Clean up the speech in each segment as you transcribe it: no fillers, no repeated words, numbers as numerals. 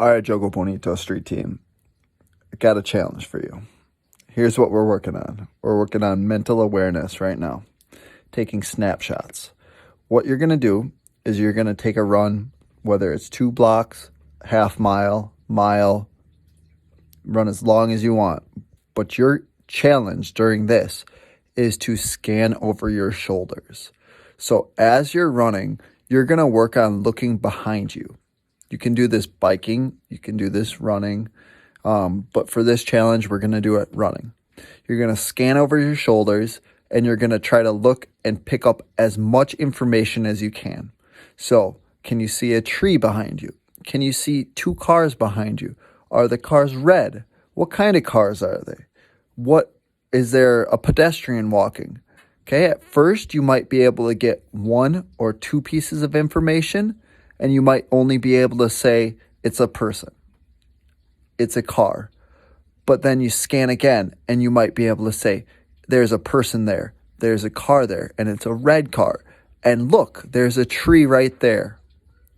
All right, Jogo Bonito Street Team, I got a challenge for you. Here's what we're working on. We're working on mental awareness right now, taking snapshots. What you're going to do is you're going to take a run, whether it's 2 blocks, half mile, run as long as you want. But your challenge during this is to scan over your shoulders. So as you're running, you're going to work on looking behind you. You can do this biking, you can do this running, but for this challenge, we're going to do it running. You're going to scan over your shoulders, and you're going to try to look and pick up as much information as you can. So, can you see a tree behind you? Can you see 2 cars behind you? Are the cars red? What kind of cars are they? What is there a pedestrian walking? Okay, at first you might be able to get 1 or 2 pieces of information, and you might only be able to say it's a person, it's a car. But then you scan again, and you might be able to say there's a person there, there's a car there, and it's a red car. And look, there's a tree right there.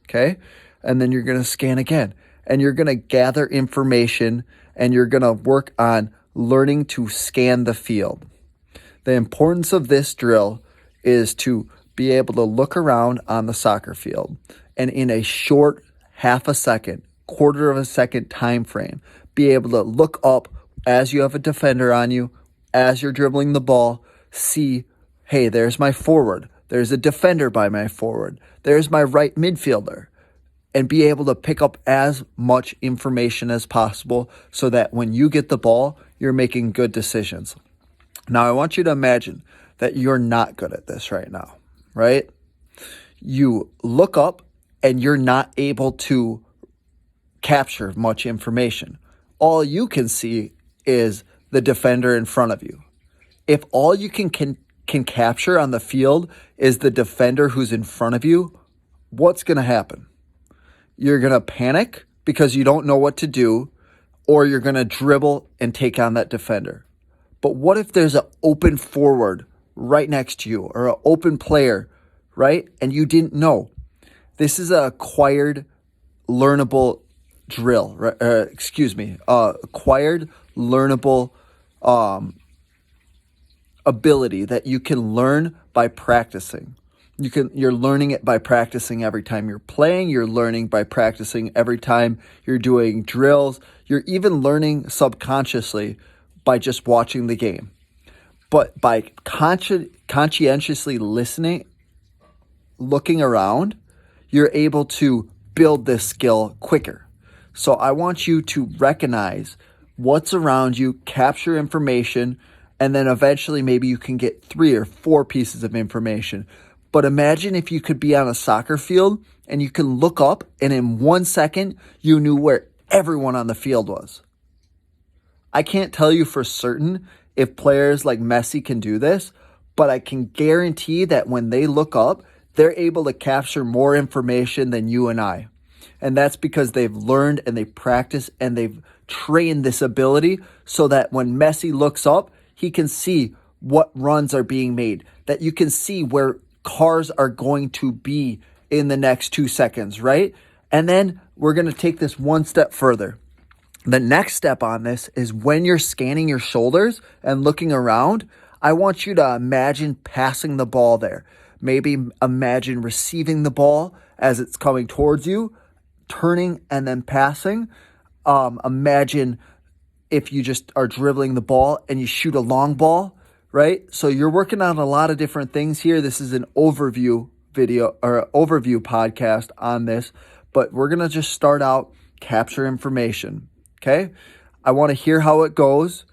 Okay? And then you're going to scan again, and you're going to gather information, and you're going to work on learning to scan the field. The importance of this drill is to be able to look around on the soccer field, and in a short half a second, quarter of a second time frame, be able to look up as you have a defender on you, as you're dribbling the ball, see, hey, there's my forward, there's a defender by my forward, there's my right midfielder, and be able to pick up as much information as possible so that when you get the ball, you're making good decisions. Now, I want you to imagine that you're not good at this right now, right? You look up and you're not able to capture much information. All you can see is the defender in front of you. If all you can capture on the field is the defender who's in front of you, what's going to happen? You're going to panic because you don't know what to do, or you're going to dribble and take on that defender. But what if there's an open forward right next to you, or an open player, right? And you didn't know. This is an acquired, learnable drill. Acquired, learnable ability that you can learn by practicing. You're learning it by practicing every time you're playing. You're learning by practicing every time you're doing drills. You're even learning subconsciously by just watching the game. But by conscientiously listening, looking around, you're able to build this skill quicker. So I want you to recognize what's around you, capture information, and then eventually maybe you can get 3 or 4 pieces of information. But imagine if you could be on a soccer field and you can look up and in 1 second, you knew where everyone on the field was. I can't tell you for certain if players like Messi can do this, but I can guarantee that when they look up, they're able to capture more information than you and I. And that's because they've learned and they practice and they've trained this ability so that when Messi looks up, he can see what runs are being made, that you can see where cars are going to be in the next 2 seconds, right? And then we're going to take this one step further. The next step on this is when you're scanning your shoulders and looking around, I want you to imagine passing the ball there. Maybe imagine receiving the ball as it's coming towards you, turning and then passing. Imagine if you just are dribbling the ball and you shoot a long ball, right? So you're working on a lot of different things here. This is an overview video or overview podcast on this, but we're going to just start out, capture information. Okay. I want to hear how it goes.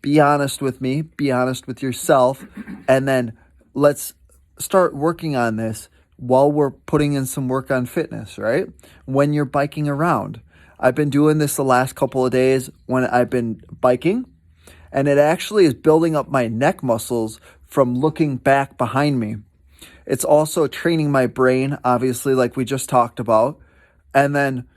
Be honest with me, be honest with yourself. And then let's start working on this while we're putting in some work on fitness, right? When you're biking around. I've been doing this the last couple of days when I've been biking, and it actually is building up my neck muscles from looking back behind me. It's also training my brain, obviously, like we just talked about. And then,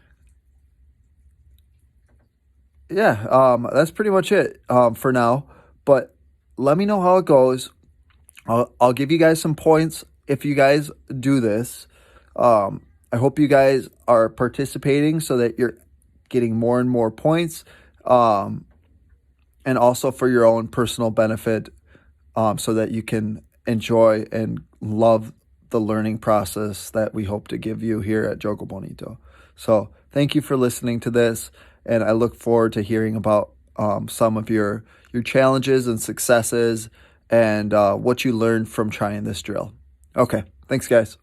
that's pretty much it for now. But let me know how it goes. I'll give you guys some points if you guys do this. I hope you guys are participating so that you're getting more and more points, and also for your own personal benefit, so that you can enjoy and love the learning process that we hope to give you here at Jogo Bonito. So thank you for listening to this, and I look forward to hearing about some of your challenges and successes and what you learned from trying this drill. Okay, thanks guys.